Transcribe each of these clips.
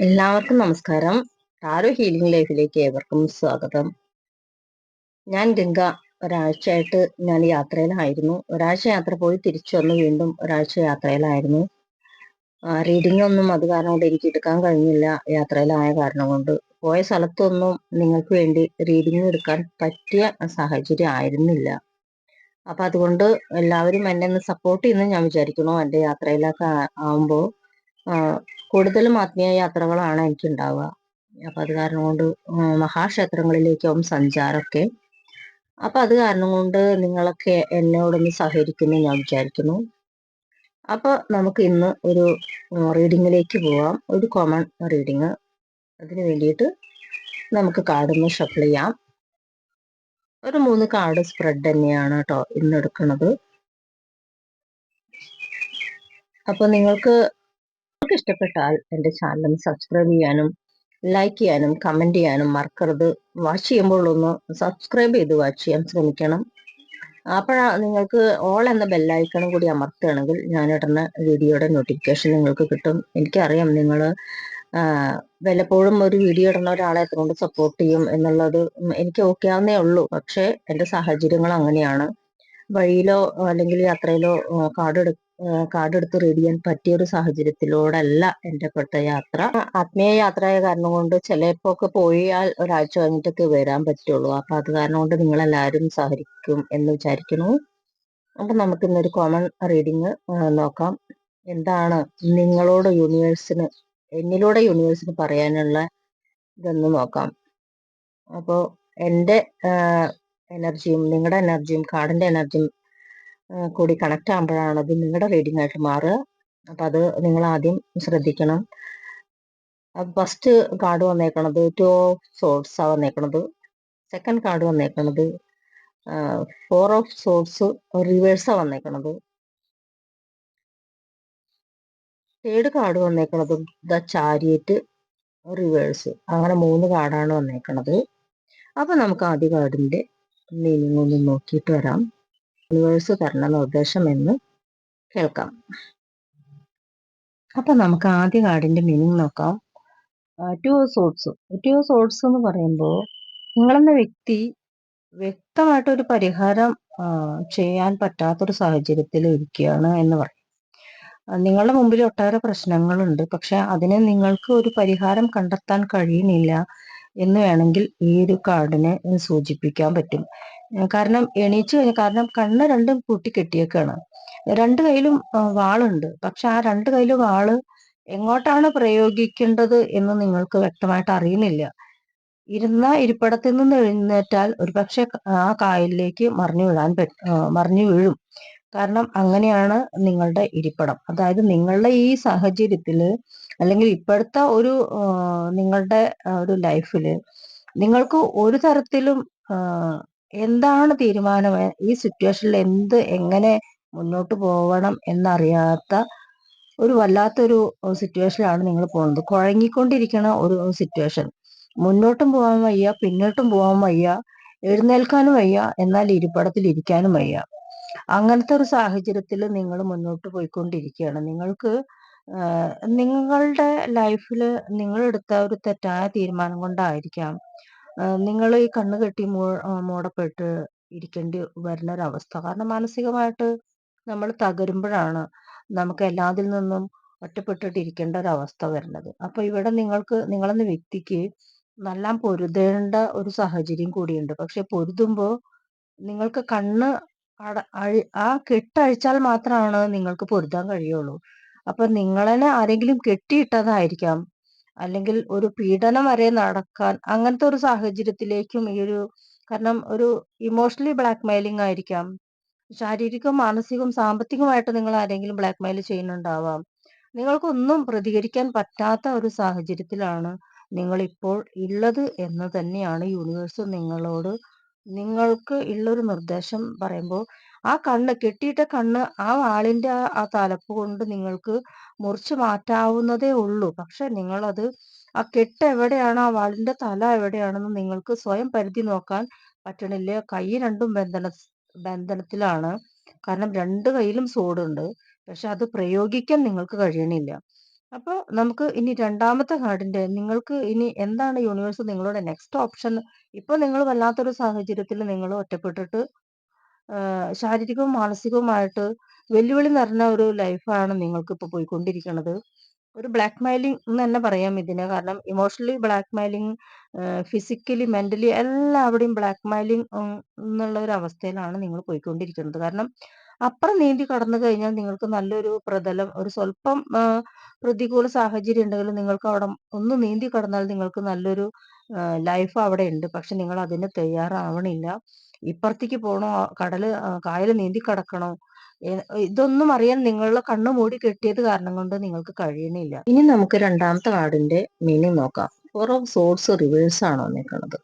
എല്ലാവർക്കും നമസ്കാരം. Tarot healing ലൈഫിലേക്ക് ഏവർക്കും സ്വാഗതം. ഞാൻ ഗംഗ. ഒരാഴ്ചയായിട്ട് ഞാൻ യാത്രയിലായിരുന്നു. ഒരാഴ്ച യാത്ര പോയി തിരിച്ചു വന്ന് വീണ്ടും ഒരാഴ്ച യാത്രയിലായിരുന്നു. റീഡിംഗ് ഒന്നും അത് കാരണം കൊണ്ട് എനിക്ക് എടുക്കാൻ കഴിഞ്ഞില്ല. യാത്രയിലായ കാരണം കൊണ്ട് പോയ സ്ഥലത്തൊന്നും നിങ്ങൾക്ക് വേണ്ടി റീഡിംഗ് എടുക്കാൻ പറ്റിയ സാഹചര്യം ആയിരുന്നില്ല. അപ്പൊ അതുകൊണ്ട് എല്ലാവരും എന്നെ ഒന്ന് സപ്പോർട്ട് ചെയ്യുന്നു ഞാൻ വിചാരിക്കുന്നു. എൻ്റെ യാത്രയിലൊക്കെ ആവുമ്പോൾ കൂടുതലും ആത്മീയ യാത്രകളാണ് എനിക്ക് ഉണ്ടാവുക. അപ്പൊ അത് കാരണം കൊണ്ട് മഹാക്ഷേത്രങ്ങളിലേക്കും സഞ്ചാരമൊക്കെ. അപ്പൊ അത് കാരണം കൊണ്ട് നിങ്ങളൊക്കെ എന്നോടൊന്ന് സഹകരിക്കുന്നു ഞാൻ വിചാരിക്കുന്നു. അപ്പൊ നമുക്ക് ഇന്ന് ഒരു റീഡിങ്ങിലേക്ക് പോവാം. ഒരു കോമൺ റീഡിങ്. അതിന് വേണ്ടിയിട്ട് നമുക്ക് കാർഡ് ഒന്ന് ഷഫിൾ ചെയ്യാം. ഒരു 3 കാർഡ് സ്പ്രെഡ് തന്നെയാണ് കേട്ടോ ഇന്ന് എടുക്കുന്നത്. അപ്പൊ നിങ്ങൾക്ക് ഇഷ്ടപ്പെട്ടാൽ എൻ്റെ ചാനൽ സബ്സ്ക്രൈബ് ചെയ്യാനും ലൈക്ക് ചെയ്യാനും കമന്റ് ചെയ്യാനും മറക്കരുത്. വാച്ച് ചെയ്യുമ്പോൾ ഒന്ന് സബ്സ്ക്രൈബ് ചെയ്ത് വാച്ച് ചെയ്യാൻ ശ്രമിക്കണം. അപ്പോഴാ നിങ്ങൾക്ക് ഓൾ എന്ന ബെല്ലൈക്കണും കൂടി അമർത്തുകയാണെങ്കിൽ ഞാൻ ഇടുന്ന വീഡിയോയുടെ നോട്ടിഫിക്കേഷൻ നിങ്ങൾക്ക് കിട്ടും. എനിക്കറിയാം നിങ്ങൾ വല്ലപ്പോഴും ഒരു വീഡിയോ ഇടുന്ന ഒരാളെ എത്രകൊണ്ട് സപ്പോർട്ട് ചെയ്യും എന്നുള്ളത് എനിക്ക് ഓക്കെ ആവുന്നേ ഉള്ളൂ. പക്ഷെ എൻ്റെ സാഹചര്യങ്ങൾ അങ്ങനെയാണ്. വഴിയിലോ അല്ലെങ്കിൽ യാത്രയിലോ കാർഡ് എടുത്ത് റീഡ് ചെയ്യാൻ പറ്റിയ ഒരു സാഹചര്യത്തിലൂടെയല്ല എൻ്റെ പെട്ട യാത്ര. ആത്മീയ യാത്രയായ കാരണം കൊണ്ട് ചിലപ്പോ ഒക്കെ പോയാൽ ഒരാഴ്ച കഴിഞ്ഞിട്ടൊക്കെ വരാൻ പറ്റുള്ളൂ. അപ്പൊ അത് കാരണം കൊണ്ട് നിങ്ങൾ എല്ലാവരും സഹകരിക്കും എന്ന് വിചാരിക്കുന്നു. അപ്പൊ നമുക്ക് ഇന്നൊരു കോമൺ റീഡിങ് നോക്കാം. എന്താണ് നിങ്ങളോട് എന്നിലൂടെ യൂണിവേഴ്സിന് പറയാനുള്ള ഇതൊന്ന് നോക്കാം. അപ്പോ എൻ്റെ എനർജിയും നിങ്ങളുടെ എനർജിയും കാർഡിന്റെ എനർജിയും കൂടി കണക്ട് ആകുമ്പോഴാണ് അത് നിങ്ങളുടെ റീഡിംഗ് ആയിട്ട് മാറുക. അപ്പൊ അത് നിങ്ങൾ ആദ്യം ശ്രദ്ധിക്കണം. ഫസ്റ്റ് കാർഡ് വന്നേക്കണത് 2 ഓഫ് സോർട്സ് ആ വന്നേക്കണത്. സെക്കൻഡ് കാർഡ് വന്നേക്കണത് 4 ഓഫ് സോർട്സ് റിവേഴ്സാ വന്നേക്കണത്. തേർഡ് കാർഡ് വന്നേക്കണത് ദ ചാരിയറ്റ് റിവേഴ്സ്. അങ്ങനെ 3 കാർഡാണ് വന്നേക്കണത്. അപ്പൊ നമുക്ക് ആദ്യ കാർഡിന്റെ മീനിങ് ഒന്ന് നോക്കിയിട്ട് വരാം. റിവേഴ്സ് തരണ നിർദ്ദേശം എന്ന് കേൾക്കാം. അപ്പൊ നമുക്ക് ആദ്യ കാർഡിന്റെ മീനിങ് നോക്കാം. 2 ഓഫ് സോർട്സ്. 2 ഓഫ് സോർട്സ് എന്ന് പറയുമ്പോൾ നിങ്ങളെന്ന വ്യക്തി വ്യക്തമായിട്ടൊരു പരിഹാരം ചെയ്യാൻ പറ്റാത്തൊരു സാഹചര്യത്തിൽ ഇരിക്കുകയാണ് എന്ന് പറയും. നിങ്ങളുടെ മുമ്പിൽ ഒട്ടേറെ പ്രശ്നങ്ങളുണ്ട്. പക്ഷെ അതിന് നിങ്ങൾക്ക് ഒരു പരിഹാരം കണ്ടെത്താൻ കഴിയുന്നില്ല എന്ന് വേണമെങ്കിൽ ഈ ഒരു കാർഡിനെ സൂചിപ്പിക്കാൻ പറ്റും. കാരണം എണീച്ചു കഴിഞ്ഞ കാരണം കണ്ണ് രണ്ടും പൂട്ടി കെട്ടിയേക്കാണ്. രണ്ട് കയ്യിലും വാളുണ്ട്. പക്ഷെ ആ രണ്ട് കയ്യിലും വാള് എങ്ങോട്ടാണ് പ്രയോഗിക്കേണ്ടത് എന്ന് നിങ്ങൾക്ക് വ്യക്തമായിട്ട് അറിയുന്നില്ല. ഇരിപ്പിടത്തിൽ നിന്ന് എഴുന്നേറ്റാൽ ഒരുപക്ഷെ ആ കായലിലേക്ക് മറിഞ്ഞു വീഴും. കാരണം അങ്ങനെയാണ് നിങ്ങളുടെ ഇരിപ്പിടം. അതായത് നിങ്ങളുടെ ഈ സാഹചര്യത്തില് അല്ലെങ്കിൽ ഇപ്പോഴത്തെ ഒരു നിങ്ങളുടെ ഒരു ലൈഫില് നിങ്ങൾക്ക് ഒരു തരത്തിലും എന്താണ് തീരുമാനം, ഈ സിറ്റുവേഷനിൽ എങ്ങനെ മുന്നോട്ട് പോകണം എന്നറിയാത്ത ഒരു വല്ലാത്തൊരു സിറ്റുവേഷനിലാണ് നിങ്ങൾ പോകുന്നത്. കുഴങ്ങിക്കൊണ്ടിരിക്കണ ഒരു സിറ്റുവേഷൻ. മുന്നോട്ടും പോകാൻ വയ്യ, പിന്നോട്ടും പോകാൻ വയ്യ, എഴുന്നേൽക്കാനും വയ്യ, എന്നാൽ ഇരിപ്പിടത്തിൽ ഇരിക്കാനും വയ്യ. അങ്ങനത്തെ ഒരു സാഹചര്യത്തിൽ നിങ്ങൾ മുന്നോട്ട് പോയിക്കൊണ്ടിരിക്കുകയാണ്. നിങ്ങൾക്ക് നിങ്ങളുടെ ലൈഫിൽ നിങ്ങൾ എടുത്ത ഒരു തെറ്റായ തീരുമാനം കൊണ്ടായിരിക്കാം നിങ്ങൾ ഈ കണ്ണ് കെട്ടി മൂടപ്പെട്ട് ഇരിക്കേണ്ടി വരുന്ന ഒരവസ്ഥ. കാരണം മാനസികമായിട്ട് നമ്മൾ തകരുമ്പോഴാണ് നമുക്ക് എല്ലാത്തിൽ നിന്നും ഒറ്റപ്പെട്ടിട്ട് ഇരിക്കേണ്ട ഒരു അവസ്ഥ വരുന്നത്. അപ്പൊ ഇവിടെ നിങ്ങളെന്ന വ്യക്തിക്ക് നല്ല പൊരുതേണ്ട ഒരു സാഹചര്യം കൂടിയുണ്ട്. പക്ഷെ പൊരുതുമ്പോ നിങ്ങൾക്ക് ആ കെട്ടഴിച്ചാൽ മാത്രമാണ് നിങ്ങൾക്ക് പൊരുതാൻ കഴിയുള്ളൂ. അപ്പൊ നിങ്ങളെ ആരെങ്കിലും കെട്ടിയിട്ടതായിരിക്കാം, അല്ലെങ്കിൽ ഒരു പീഡനം വരെ നടക്കാൻ അങ്ങനത്തെ ഒരു സാഹചര്യത്തിലേക്കും കാരണം ഒരു ഇമോഷണലി ബ്ലാക്ക്മെയിലിംഗ് ആയിരിക്കാം. ശാരീരികവും മാനസികവും സാമ്പത്തികമായിട്ട് നിങ്ങൾ ആരെങ്കിലും ബ്ലാക്ക്മെയിൽ ചെയ്യുന്നുണ്ടാവാം. നിങ്ങൾക്കൊന്നും പ്രതികരിക്കാൻ പറ്റാത്ത ഒരു സാഹചര്യത്തിലാണ് നിങ്ങൾ ഇപ്പോൾ ഉള്ളത് എന്ന് തന്നെയാണ് യൂണിവേഴ്സ് നിങ്ങൾക്ക് ഉള്ളൊരു നിർദ്ദേശം പറയുമ്പോൾ. ആ കെട്ടിയിട്ട കണ്ണ് ആ വാളിന്റെ ആ തലപ്പ് കൊണ്ട് നിങ്ങൾക്ക് മുറിച്ചു മാറ്റാവുന്നതേ ഉള്ളൂ. പക്ഷെ നിങ്ങളത് ആ കെട്ട് എവിടെയാണ്, ആ വാളിന്റെ തല എവിടെയാണെന്ന് നിങ്ങൾക്ക് സ്വയം പരിധി നോക്കാൻ പറ്റണില്ല. കൈ രണ്ടും ബന്ധനത്തിലാണ്. കാരണം രണ്ട് കയ്യിലും സോഡുണ്ട്. പക്ഷെ അത് പ്രയോഗിക്കാൻ നിങ്ങൾക്ക് കഴിയണില്ല. അപ്പൊ നമുക്ക് ഇനി രണ്ടാമത്തെ കാർഡിന്റെ നിങ്ങൾക്ക് ഇനി എന്താണ് യൂണിവേഴ്സ് നിങ്ങളുടെ നെക്സ്റ്റ് ഓപ്ഷൻ? ഇപ്പൊ നിങ്ങൾ വല്ലാത്തൊരു സാഹചര്യത്തിൽ നിങ്ങൾ ഒറ്റപ്പെട്ടിട്ട് ശാരീരികവും മാനസികവുമായിട്ട് വെല്ലുവിളി നിറഞ്ഞ ഒരു ലൈഫാണ് നിങ്ങൾക്ക് ഇപ്പൊ പോയിക്കൊണ്ടിരിക്കുന്നത്. ഒരു ബ്ലാക്ക്മെയിലിംഗ് എന്ന് തന്നെ പറയാം ഇതിനെ. കാരണം ഇമോഷണലി ബ്ലാക്ക്മെയിലിംഗ്, ഫിസിക്കലി, മെന്റലി എല്ലാവിടെയും ബ്ലാക്ക്മെയിലിംഗ് എന്നുള്ള ഒരു അവസ്ഥയിലാണ് നിങ്ങൾ പോയിക്കൊണ്ടിരിക്കുന്നത്. കാരണം അപ്പുറം നീന്തി കടന്നു കഴിഞ്ഞാൽ നിങ്ങൾക്ക് നല്ലൊരു പ്രതലം, ഒരു സ്വല്പം പ്രതികൂല സാഹചര്യം ഉണ്ടെങ്കിലും നിങ്ങൾക്ക് അവിടെ ഒന്ന് നീന്തി കടന്നാൽ നിങ്ങൾക്ക് നല്ലൊരു ലൈഫ് അവിടെ ഉണ്ട്. പക്ഷെ നിങ്ങൾ അതിന് തയ്യാറാവണില്ല. ഇപ്പുറത്തേക്ക് പോണോ, കായൽ നീന്തി കടക്കണോ, ഇതൊന്നും അറിയാൻ നിങ്ങളുടെ കണ്ണ് മൂടി കെട്ടിയത് കാരണം കൊണ്ട് നിങ്ങൾക്ക് കഴിയണില്ല. ഇനി നമുക്ക് രണ്ടാമത്തെ കാർഡിന്റെ മീനിങ് നോക്കാം. ഫോർ ഓഫ് സോർഡ്സ് റിവേഴ്സ് ആണ് വന്നിരിക്കുന്നത്.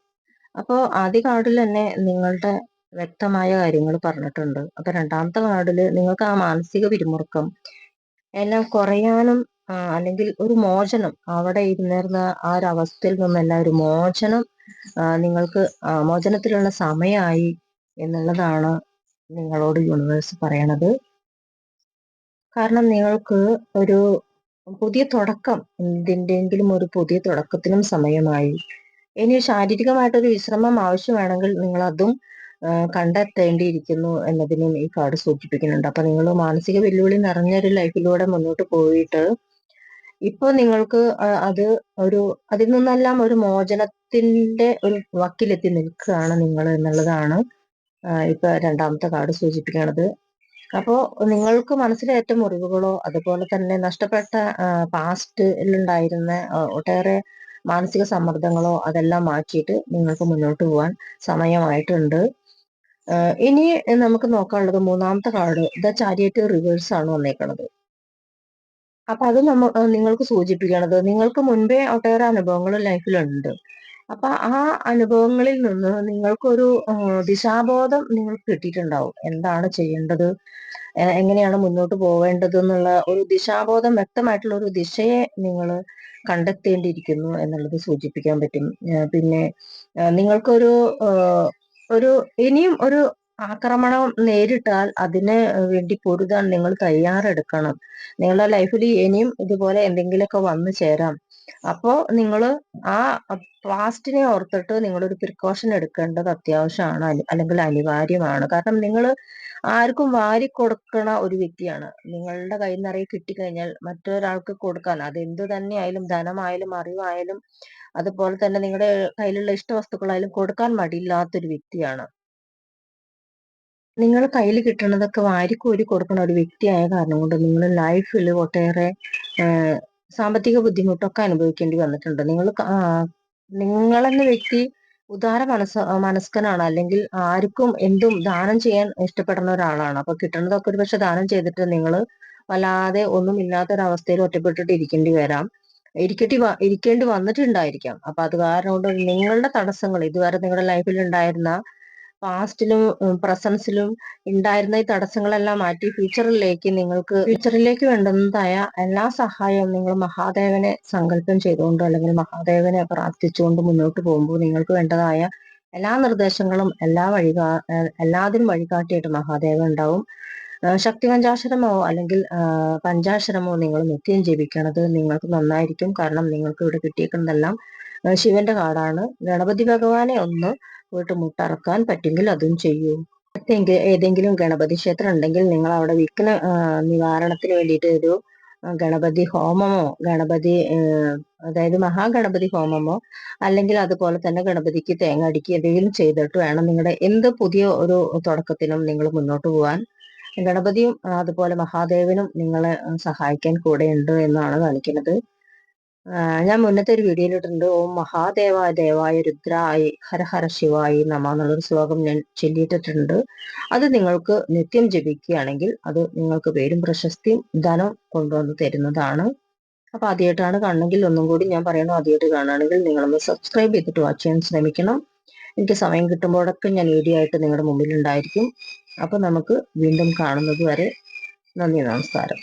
അപ്പോൾ ആദ്യ കാർഡിൽ തന്നെ നിങ്ങളുടെ വ്യക്തമായ കാര്യങ്ങൾ പറഞ്ഞിട്ടുണ്ട്. അപ്പൊ രണ്ടാമത്തെ കാർഡിൽ നിങ്ങൾക്ക് ആ മാനസിക പിരിമുറുക്കം എല്ലാം കുറയാനും അല്ലെങ്കിൽ ഒരു മോചനം, അവിടെ ഇരുന്നിരുന്ന ആ ഒരു അവസ്ഥയിൽ നിന്നെല്ലാം ഒരു മോചനം നിങ്ങൾക്ക് മോചനത്തിലുള്ള സമയമായി എന്നുള്ളതാണ് നിങ്ങളോട് യൂണിവേഴ്സ് പറയണത്. കാരണം നിങ്ങൾക്ക് ഒരു പുതിയ തുടക്കം, എന്തിൻ്റെങ്കിലും ഒരു പുതിയ തുടക്കത്തിനും സമയമായി. ഇനി ശാരീരികമായിട്ടൊരു വിശ്രമം ആവശ്യമാണെങ്കിൽ നിങ്ങൾ അതും കണ്ടെത്തേണ്ടിയിരിക്കുന്നു എന്നതിനും ഈ കാർഡ് സൂചിപ്പിക്കുന്നുണ്ട്. അപ്പൊ നിങ്ങൾ മാനസിക വെല്ലുവിളി നിറഞ്ഞൊരു ലൈഫിലൂടെ മുന്നോട്ട് പോയിട്ട് ഇപ്പൊ നിങ്ങൾക്ക് അതിൽ നിന്നെല്ലാം ഒരു മോചനത്തിന്റെ ഒരു വക്കിലെത്തി നിൽക്കുകയാണ് നിങ്ങൾ എന്നുള്ളതാണ് ഇപ്പൊ രണ്ടാമത്തെ കാർഡ് സൂചിപ്പിക്കുന്നത്. അപ്പോ നിങ്ങൾക്ക് മനസ്സിലേറ്റ മുറിവുകളോ അതുപോലെ തന്നെ നഷ്ടപ്പെട്ട പാസ്റ്റിലുണ്ടായിരുന്ന ഒട്ടേറെ മാനസിക സമ്മർദ്ദങ്ങളോ അതെല്ലാം മാറ്റിയിട്ട് നിങ്ങൾക്ക് മുന്നോട്ട് പോകാൻ സമയമായിട്ടുണ്ട്. ഇനി നമുക്ക് നോക്കാനുള്ളത് മൂന്നാമത്തെ കാർഡ്, ദ ചാരിയറ്റ് റിവേഴ്സ് ആണ് വന്നേക്കുന്നത്. അപ്പൊ അത് നിങ്ങൾക്ക് സൂചിപ്പിക്കണത് നിങ്ങൾക്ക് മുൻപേ ഒട്ടേറെ അനുഭവങ്ങൾ ലൈഫിലുണ്ട്. അപ്പൊ ആ അനുഭവങ്ങളിൽ നിന്ന് നിങ്ങൾക്കൊരു ദിശാബോധം നിങ്ങൾക്ക് കിട്ടിയിട്ടുണ്ടാവും. എന്താണ് ചെയ്യേണ്ടത്, എങ്ങനെയാണ് മുന്നോട്ട് പോവേണ്ടത് എന്നുള്ള ഒരു ദിശാബോധം, വ്യക്തമായിട്ടുള്ള ഒരു ദിശയെ നിങ്ങൾ കണ്ടെത്തേണ്ടിയിരിക്കുന്നു എന്നുള്ളത് സൂചിപ്പിക്കാൻ പറ്റും. പിന്നെ നിങ്ങൾക്കൊരു ഒരു ഇനിയും ഒരു ആക്രമണം നേരിട്ടാൽ അതിന് വേണ്ടി പൊരുതാൻ നിങ്ങൾ തയ്യാറെടുക്കണം. നിങ്ങളുടെ ലൈഫിൽ ഇനിയും ഇതുപോലെ എന്തെങ്കിലുമൊക്കെ വന്നു ചേരാം. അപ്പോ നിങ്ങൾ ആ പാസ്റ്റിനെ ഓർത്തിട്ട് നിങ്ങളൊരു പ്രിക്കോഷൻ എടുക്കേണ്ടത് അത്യാവശ്യമാണ്, അല്ലെങ്കിൽ അനിവാര്യമാണ്. കാരണം നിങ്ങൾ ആർക്കും വാരി കൊടുക്കണ ഒരു വ്യക്തിയാണ്. നിങ്ങളുടെ കയ്യിൽ നിറയെ കിട്ടിക്കഴിഞ്ഞാൽ മറ്റൊരാൾക്ക് കൊടുക്കാൻ, അത് എന്ത് തന്നെയായാലും, ധനമായാലും അറിവായാലും അതുപോലെ തന്നെ നിങ്ങളുടെ കയ്യിലുള്ള ഇഷ്ടവസ്തുക്കളായാലും കൊടുക്കാൻ മടിയില്ലാത്തൊരു വ്യക്തിയാണ്. നിങ്ങൾ കയ്യിൽ കിട്ടുന്നതൊക്കെ വാരിക്കോരി കൊടുക്കുന്ന ഒരു വ്യക്തിയായ കാരണം കൊണ്ട് നിങ്ങൾ ലൈഫിൽ ഒട്ടേറെ സാമ്പത്തിക ബുദ്ധിമുട്ടൊക്കെ അനുഭവിക്കേണ്ടി വന്നിട്ടുണ്ട്. നിങ്ങളെന്ന വ്യക്തി ഉദാര മനസ്കനാണ്, അല്ലെങ്കിൽ ആർക്കും എന്തും ദാനം ചെയ്യാൻ ഇഷ്ടപ്പെടുന്ന ഒരാളാണ്. അപ്പൊ കിട്ടുന്നതൊക്കെ ഒരു പക്ഷെ ദാനം ചെയ്തിട്ട് നിങ്ങൾ വല്ലാതെ ഒന്നും ഇല്ലാത്തൊരവസ്ഥയിൽ ഒറ്റപ്പെട്ടിട്ട് ഇരിക്കേണ്ടി വന്നിട്ടുണ്ടായിരിക്കാം. അപ്പൊ അത് കാരണം കൊണ്ട് നിങ്ങളുടെ തടസ്സങ്ങൾ, ഇതുവരെ നിങ്ങളുടെ ലൈഫിൽ ഉണ്ടായിരുന്ന പാസ്റ്റിലും പ്രസൻസിലും ഉണ്ടായിരുന്ന ഈ തടസ്സങ്ങളെല്ലാം മാറ്റി ഫ്യൂച്ചറിലേക്ക് വേണ്ടുന്നതായ എല്ലാ സഹായവും നിങ്ങൾ മഹാദേവനെ സങ്കല്പം ചെയ്തുകൊണ്ട് അല്ലെങ്കിൽ മഹാദേവനെ പ്രാർത്ഥിച്ചുകൊണ്ട് മുന്നോട്ട് പോകുമ്പോൾ നിങ്ങൾക്ക് വേണ്ടതായ എല്ലാ നിർദ്ദേശങ്ങളും എല്ലാത്തിനും വഴികാട്ടിയിട്ട് മഹാദേവൻ ഉണ്ടാവും. ശക്തി പഞ്ചാക്ഷരമോ അല്ലെങ്കിൽ പഞ്ചാക്ഷരമോ നിങ്ങൾ നിത്യം ജപിക്കണത് നിങ്ങൾക്ക് നന്നായിരിക്കും. കാരണം നിങ്ങൾക്ക് ഇവിടെ കിട്ടിയേക്കുന്നതെല്ലാം ശിവന്റെ കാർഡാണ്. ഗണപതി ഭഗവാനെ ഒന്ന് പോയിട്ട് മുട്ടറക്കാൻ പറ്റുമെങ്കിൽ അതും ചെയ്യൂ. ഏതെങ്കിലും ഗണപതി ക്ഷേത്രം ഉണ്ടെങ്കിൽ നിങ്ങൾ അവിടെ വിഘ്ന നിവാരണത്തിന് വേണ്ടിയിട്ട് ഒരു ഗണപതി ഹോമമോ, അതായത് മഹാഗണപതി ഹോമമോ, അല്ലെങ്കിൽ അതുപോലെ തന്നെ ഗണപതിക്ക് തേങ്ങ അടിക്കുക എന്തെങ്കിലും ചെയ്തിട്ട് വേണം നിങ്ങളുടെ എന്ത് പുതിയ ഒരു തുടക്കത്തിനും നിങ്ങൾ മുന്നോട്ട് പോകാൻ. ഗണപതിയും അതുപോലെ മഹാദേവനും നിങ്ങളെ സഹായിക്കാൻ കൂടെയുണ്ട് എന്നാണ് കാണിക്കുന്നത്. ഞാൻ മുന്നത്തെ ഒരു വീഡിയോയിൽ ഇട്ടിട്ടുണ്ട്, ഓം മഹാദേവായ ദേവായ രുദ്രായി ഹര ഹര ശിവായി നമ എന്നുള്ളൊരു ശ്ലോകം ഞാൻ ചൊല്ലിയിട്ടിട്ടുണ്ട്. അത് നിങ്ങൾക്ക് നിത്യം ജപിക്കുകയാണെങ്കിൽ അത് നിങ്ങൾക്ക് പേരും പ്രശസ്തിയും ധനം കൊണ്ടുവന്ന് തരുന്നതാണ്. അപ്പൊ ആദ്യമായിട്ടാണ് കാണണമെങ്കിൽ ഒന്നും കൂടി ഞാൻ പറയണം, ആദ്യമായിട്ട് കാണുകയാണെങ്കിൽ നിങ്ങളൊന്ന് സബ്സ്ക്രൈബ് ചെയ്തിട്ട് വാച്ച് ചെയ്യാൻ ശ്രമിക്കണം. എനിക്ക് സമയം കിട്ടുമ്പോഴൊക്കെ ഞാൻ വീഡിയോ ആയിട്ട് നിങ്ങളുടെ മുമ്പിൽ ഉണ്ടായിരിക്കും. അപ്പൊ നമുക്ക് വീണ്ടും കാണുന്നത് വരെ നന്ദി, നമസ്കാരം.